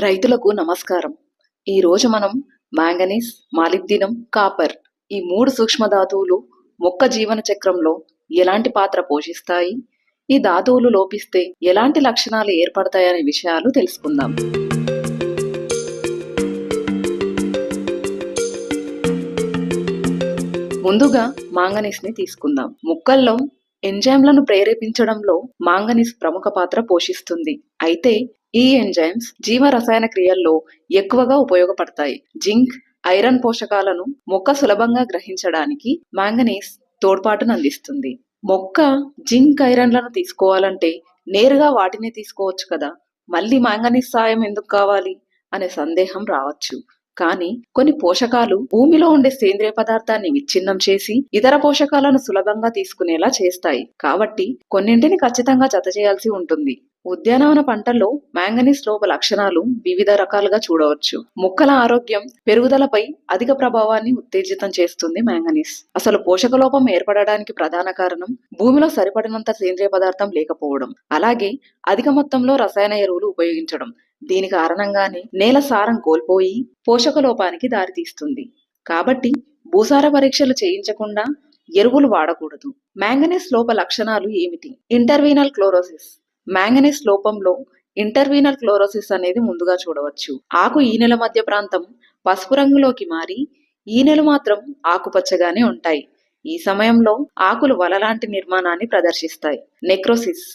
రైతులకు నమస్కారం. ఈరోజు మనం మాంగనీస్, మాలిబ్డినం, కాపర్ ఈ 3 సూక్ష్మధాతువులు మొక్క జీవన చక్రంలో ఎలాంటి పాత్ర పోషిస్తాయి, ఈ ధాతువులు లోపిస్తే ఎలాంటి లక్షణాలు ఏర్పడతాయనే విషయాలు తెలుసుకుందాం. ముందుగా మాంగనీస్ ని తీసుకుందాం. మొక్కల్లో ఎంజైమ్లను ప్రేరేపించడంలో మాంగనీస్ ప్రముఖ పాత్ర పోషిస్తుంది. అయితే ఈ ఎంజైమ్స్ జీవ రసాయన క్రియల్లో ఎక్కువగా ఉపయోగపడతాయి. జింక్, ఐరన్ పోషకాలను మొక్క సులభంగా గ్రహించడానికి మాంగనీస్ తోడ్పాటును అందిస్తుంది. మొక్క జింక్, ఐరన్లను తీసుకోవాలంటే నేరుగా వాటిని తీసుకోవచ్చు కదా, మళ్ళీ మాంగనీస్ సాయం ఎందుకు కావాలి అనే సందేహం రావచ్చు. కానీ కొన్ని పోషకాలు భూమిలో ఉండే సేంద్రియ పదార్థాన్ని విచ్ఛిన్నం చేసి ఇతర పోషకాలను సులభంగా తీసుకునేలా చేస్తాయి. కాబట్టి కొన్నింటిని ఖచ్చితంగా జత చేయాల్సి ఉంటుంది. ఉద్యానవన పంటల్లో మాంగనీస్ లోప లక్షణాలు వివిధ రకాలుగా చూడవచ్చు. మొక్కల ఆరోగ్యం, పెరుగుదలపై అధిక ప్రభావాన్ని ఉత్తేజితం చేస్తుంది మాంగనీస్. అసలు పోషక లోపం ఏర్పడడానికి ప్రధాన కారణం భూమిలో సరిపడినంత సేంద్రియ పదార్థం లేకపోవడం, అలాగే అధిక మొత్తంలో రసాయన ఎరువులు ఉపయోగించడం. దీని కారణంగానే నేల సారం కోల్పోయి పోషక లోపానికి దారితీస్తుంది. కాబట్టి భూసార పరీక్షలు చేయించకుండా ఎరువులు వాడకూడదు. మాంగనీస్ లోప లక్షణాలు ఏమిటి? ఇంటర్వీనల్ క్లోరోసిస్. మాంగనీస్ లోపంలో ఇంటర్వీనల్ క్లోరోసిస్ అనేది ముందుగా చూడవచ్చు. ఆకు ఈనెల మధ్య ప్రాంతం పసుపు రంగులోకి మారి ఈనెలు మాత్రం ఆకుపచ్చగానే ఉంటాయి. ఈ సమయంలో ఆకులు వలలాంటి నిర్మాణాన్ని ప్రదర్శిస్తాయి. నెక్రోసిస్.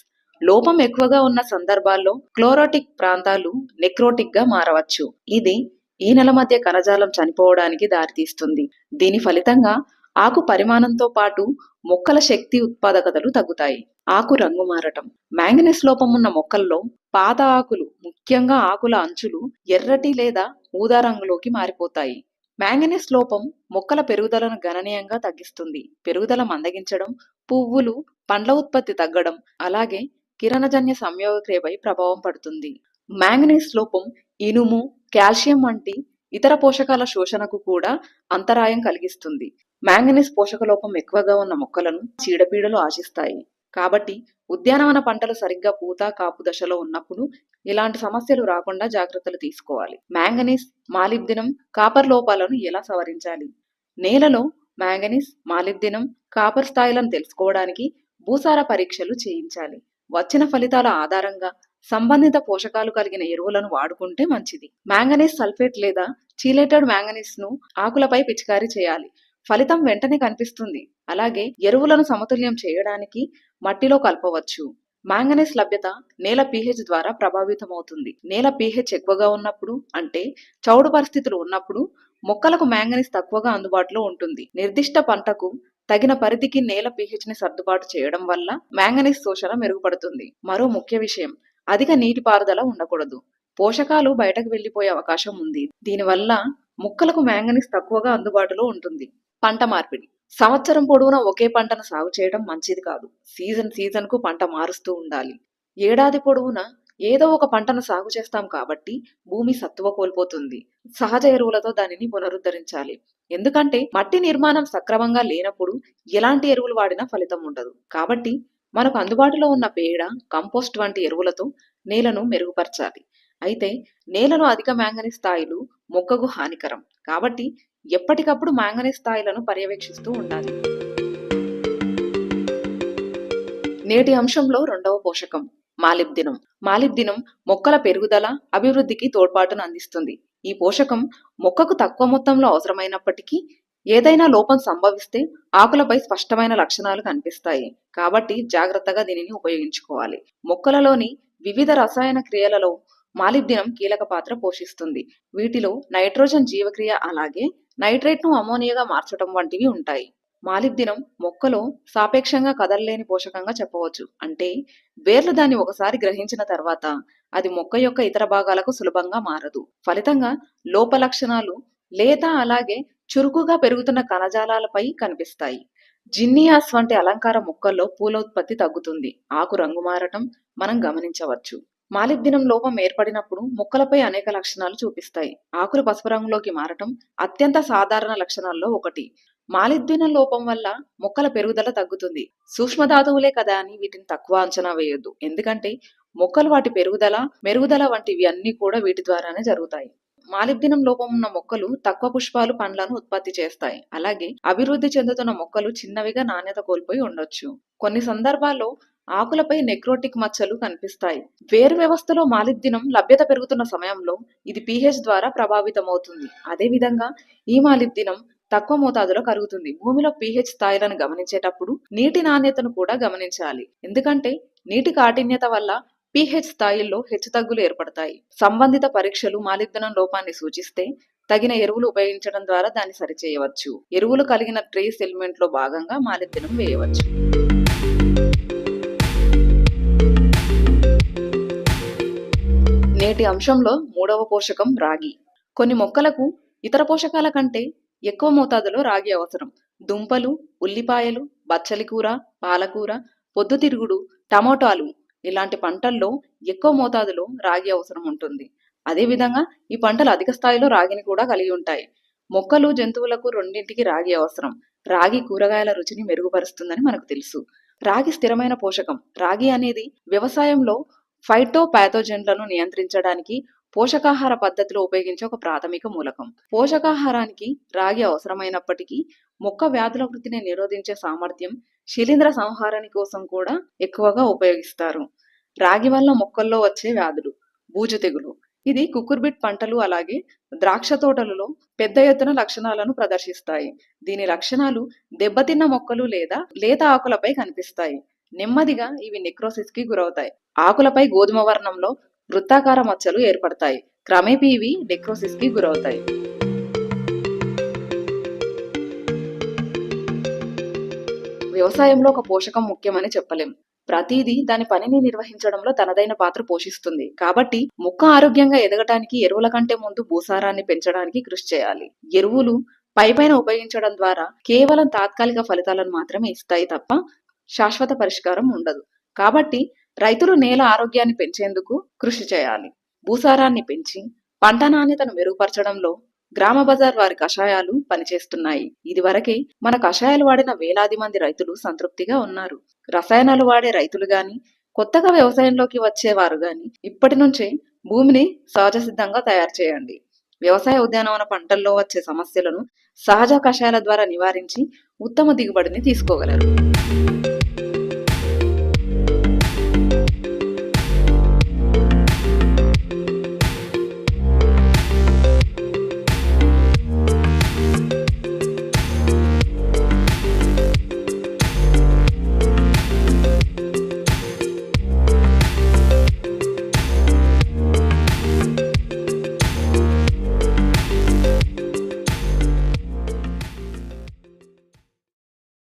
లోపం ఎక్కువగా ఉన్న సందర్భాల్లో క్లోరోటిక్ ప్రాంతాలు నెక్రోటిక్ గా మారవచ్చు. ఇది ఈనెల మధ్య కణజాలం చనిపోవడానికి దారితీస్తుంది. దీని ఫలితంగా ఆకు పరిమాణంతో పాటు మొక్కల శక్తి ఉత్పాదకతలు తగ్గుతాయి. ఆకు రంగు మారటం. మాంగనీస్ లోపం ఉన్న మొక్కల్లో పాత ఆకులు, ముఖ్యంగా ఆకుల అంచులు ఎర్రటి లేదా ఊదా రంగులోకి మారిపోతాయి. మాంగనీస్ లోపం మొక్కల పెరుగుదలను గణనీయంగా తగ్గిస్తుంది. పెరుగుదల మందగించడం, పువ్వులు, పండ్ల ఉత్పత్తి తగ్గడం, అలాగే కిరణజన్య సంయోగక్రియపై ప్రభావం పడుతుంది. మాంగనీస్ లోపం ఇనుము, కాల్షియం వంటి ఇతర పోషకాల శోషణకు కూడా అంతరాయం కలిగిస్తుంది. మాంగనీస్ పోషక లోపం ఎక్కువగా ఉన్న మొక్కలను చీడపీడలు ఆశిస్తాయి. కాబట్టి ఉద్యానవన పంటలు సరిగ్గా పూత, కాపు దశలో ఉన్నప్పుడు ఇలాంటి సమస్యలు రాకుండా జాగ్రత్తలు తీసుకోవాలి. మాంగనీస్, మాలిబ్డినం, కాపర్ లోపాలను ఎలా సవరించాలి? నేలలో మాంగనీస్, మాలిబ్డినం, కాపర్ స్థాయిలను తెలుసుకోవడానికి భూసార పరీక్షలు చేయించాలి. వచ్చిన ఫలితాల ఆధారంగా సంబంధిత పోషకాలు కలిగిన ఎరువులను వాడుకుంటే మంచిది. మాంగనీస్ సల్ఫేట్ లేదా చీలేటెడ్ మాంగనీస్ ను ఆకులపై పిచికారీ చేయాలి. ఫలితం వెంటనే కనిపిస్తుంది. అలాగే ఎరువులను సమతుల్యం చేయడానికి మట్టిలో కలపవచ్చు. మాంగనీస్ లభ్యత నేల pH ద్వారా ప్రభావితమవుతుంది. నేల pH ఎక్కువగా ఉన్నప్పుడు, అంటే చౌడు పరిస్థితులు ఉన్నప్పుడు మొక్కలకు మాంగనీస్ తక్కువగా అందుబాటులో ఉంటుంది. నిర్దిష్ట పంటకు తగిన పరిధికి నేల pH ని సర్దుబాటు చేయడం వల్ల మాంగనీస్ శోషణ మెరుగుపడుతుంది. మరో ముఖ్య విషయం, అధిక నీటిపారుదల ఉండకూడదు. పోషకాలు బయటకు వెళ్లిపోయే అవకాశం ఉంది. దీనివల్ల మొక్కలకు మాంగనీస్ తక్కువగా అందుబాటులో ఉంటుంది. పంట మార్పిడి. సంవత్సరం పొడవునా ఒకే పంటను సాగు చేయడం మంచిది కాదు. సీజన్ కు పంట మారుస్తూ ఉండాలి. ఏడాది పొడవునా ఏదో ఒక పంటను సాగు చేస్తాం కాబట్టి భూమి సత్తువ కోల్పోతుంది. సహజ ఎరువులతో దానిని పునరుద్ధరించాలి. ఎందుకంటే మట్టి నిర్మాణం సక్రమంగా లేనప్పుడు ఎలాంటి ఎరువులు వాడినా ఫలితం ఉండదు. కాబట్టి మనకు అందుబాటులో ఉన్న పేడ, కంపోస్ట్ వంటి ఎరువులతో నేలను మెరుగుపరచాలి. అయితే నేలలో అధిక మాంగనీస్ స్థాయిలు మొక్కకు హానికరం. కాబట్టి ఎప్పటికప్పుడు మాంగనీస్ స్థాయిలను పర్యవేక్షిస్తూ ఉండాలి. నేటి అంశంలో రెండవ పోషకం మాలిబ్డినం. మాలిబ్డినం మొక్కల పెరుగుదల, అభివృద్ధికి తోడ్పాటును అందిస్తుంది. ఈ పోషకం మొక్కకు తక్కువ మొత్తంలో అవసరమైనప్పటికీ ఏదైనా లోపం సంభవిస్తే ఆకులపై స్పష్టమైన లక్షణాలు కనిపిస్తాయి. కాబట్టి జాగ్రత్తగా దీనిని ఉపయోగించుకోవాలి. మొక్కలలోని వివిధ రసాయన క్రియలలో మాలిబ్డినం కీలక పాత్ర పోషిస్తుంది. వీటిలో నైట్రోజన్ జీవక్రియ, అలాగే నైట్రేట్ ను అమోనియాగా మార్చడం వంటివి ఉంటాయి. మాలిబ్డినం మొక్కలో సాపేక్షంగా కదలలేని పోషకంగా చెప్పవచ్చు. అంటే వేర్లు దాన్ని ఒకసారి గ్రహించిన తర్వాత అది మొక్క యొక్క ఇతర భాగాలకు సులభంగా మారదు. ఫలితంగా లోప లక్షణాలు లేత, అలాగే చురుకుగా పెరుగుతున్న కణజాలాలపై కనిపిస్తాయి. జిన్నియాస్ వంటి అలంకార మొక్కల్లో పూల ఉత్పత్తి తగ్గుతుంది. ఆకు రంగు మారటం మనం గమనించవచ్చు. మాలిబ్డినం లోపం ఏర్పడినప్పుడు మొక్కలపై అనేక లక్షణాలు చూపిస్తాయి. ఆకులు పసుపు రంగులోకి మారటం అత్యంత సాధారణ లక్షణాల్లో ఒకటి. మాలిబ్డినం లోపం వల్ల మొక్కల పెరుగుదల తగ్గుతుంది. సూక్ష్మధాతువులే కదా అని వీటిని తక్కువ అంచనా వేయొద్దు. ఎందుకంటే మొక్కలు వాటి పెరుగుదల, మెరుగుదల వంటివి అన్నీ కూడా వీటి ద్వారానే జరుగుతాయి. మాలిబ్డినం లోపం ఉన్న మొక్కలు తక్కువ పుష్పాలు, పండ్లను ఉత్పత్తి చేస్తాయి. అలాగే అభివృద్ధి చెందుతున్న మొక్కలు చిన్నవిగా నాణ్యత కోల్పోయి ఉండొచ్చు. కొన్ని సందర్భాల్లో ఆకులపై నెక్రోటిక్ మచ్చలు కనిపిస్తాయి. వేరు వ్యవస్థలో మాలిబ్డినం లభ్యత పెరుగుతున్న సమయంలో ఇది pH ద్వారా ప్రభావితమవుతుంది. అదేవిధంగా ఈ మాలిబ్డినం తక్కువ మోతాదులో కరుగుతుంది. భూమిలో pH స్థాయిలను గమనించేటప్పుడు నీటి నాణ్యతను కూడా గమనించాలి. ఎందుకంటే నీటి కాఠిన్యత వల్ల pH స్థాయిల్లో హెచ్చుతగ్గులు ఏర్పడతాయి. సంబంధిత పరీక్షలు మాలిబ్డినం లోపాన్ని సూచిస్తే తగిన ఎరువులు ఉపయోగించడం ద్వారా దాన్ని సరిచేయవచ్చు. ఎరువులు కలిగిన ట్రేస్ ఎలిమెంట్ లో భాగంగా మాలిబ్డినం వేయవచ్చు. నేటి అంశంలో 3వ పోషకం రాగి. కొన్ని మొక్కలకు ఇతర పోషకాల కంటే ఎక్కువ మోతాదులో రాగి అవసరం. దుంపలు, ఉల్లిపాయలు, బచ్చలి కూర, పాలకూర, పొద్దుతిరుగుడు, టమోటాలు ఇలాంటి పంటల్లో ఎక్కువ మోతాదులో రాగి అవసరం ఉంటుంది. అదేవిధంగా ఈ పంటలు అధిక స్థాయిలో రాగిని కూడా కలిగి ఉంటాయి. మొక్కలు, జంతువులకు రెండింటికి రాగి అవసరం. రాగి కూరగాయల రుచిని మెరుగుపరుస్తుందని మనకు తెలుసు. రాగి స్థిరమైన పోషకం. రాగి అనేది వ్యవసాయంలో ఫైటోపాథోజన్లను నియంత్రించడానికి పోషకాహార పద్ధతిలో ఉపయోగించే ఒక ప్రాథమిక మూలకం. పోషకాహారానికి రాగి అవసరమైనప్పటికీ మొక్క వ్యాధుల వృద్ధిని నిరోధించే సామర్థ్యం, శిలీంధ్ర సంహారాని కోసం కూడా ఎక్కువగా ఉపయోగిస్తారు. రాగి వల్ల మొక్కల్లో వచ్చే వ్యాధులు. బూజు తెగులు. ఇది కుకుర్బిట్ పంటలు అలాగే ద్రాక్ష తోటలలో పెద్ద ఎత్తున లక్షణాలను ప్రదర్శిస్తాయి. దీని లక్షణాలు దెబ్బతిన్న మొక్కలు లేదా లేత ఆకులపై కనిపిస్తాయి. నెమ్మదిగా ఇవి నెక్రోసిస్ కి గురవుతాయి. ఆకులపై గోధుమ వర్ణంలో వృత్తాకార మచ్చలు ఏర్పడతాయి. క్రమేపీ ఇవి నెక్రోసిస్ కి గురవుతాయి. వ్యవసాయంలో ఒక పోషకం ముఖ్యమని చెప్పలేం. ప్రతిదీ దాని పనిని నిర్వహించడంలో తనదైన పాత్ర పోషిస్తుంది. కాబట్టి మొక్క ఆరోగ్యంగా ఎదగటానికి ఎరువుల కంటే ముందు భూసారాన్ని పెంచడానికి కృషి చేయాలి. ఎరువులు పైపైన ఉపయోగించడం ద్వారా కేవలం తాత్కాలిక ఫలితాలను మాత్రమే ఇస్తాయి తప్ప శాశ్వత పరిష్కారం ఉండదు. కాబట్టి రైతులు నేల ఆరోగ్యాన్ని పెంచేందుకు కృషి చేయాలి. భూసారాన్ని పెంచి పంట నాణ్యతను మెరుగుపరచడంలో గ్రామ బజార్ వారి కషాయాలు పనిచేస్తున్నాయి. ఇదివరకే మన కషాయాలు వాడిన వేలాది మంది రైతులు సంతృప్తిగా ఉన్నారు. రసాయనాలు వాడే రైతులు గాని, కొత్తగా వ్యవసాయంలోకి వచ్చేవారు గాని ఇప్పటి నుంచే భూమిని సహజ సిద్ధంగా తయారు చేయండి. వ్యవసాయ ఉద్యానవన పంటల్లో వచ్చే సమస్యలను సహజ కషాయాల ద్వారా నివారించి ఉత్తమ దిగుబడిని తీసుకోగలరు.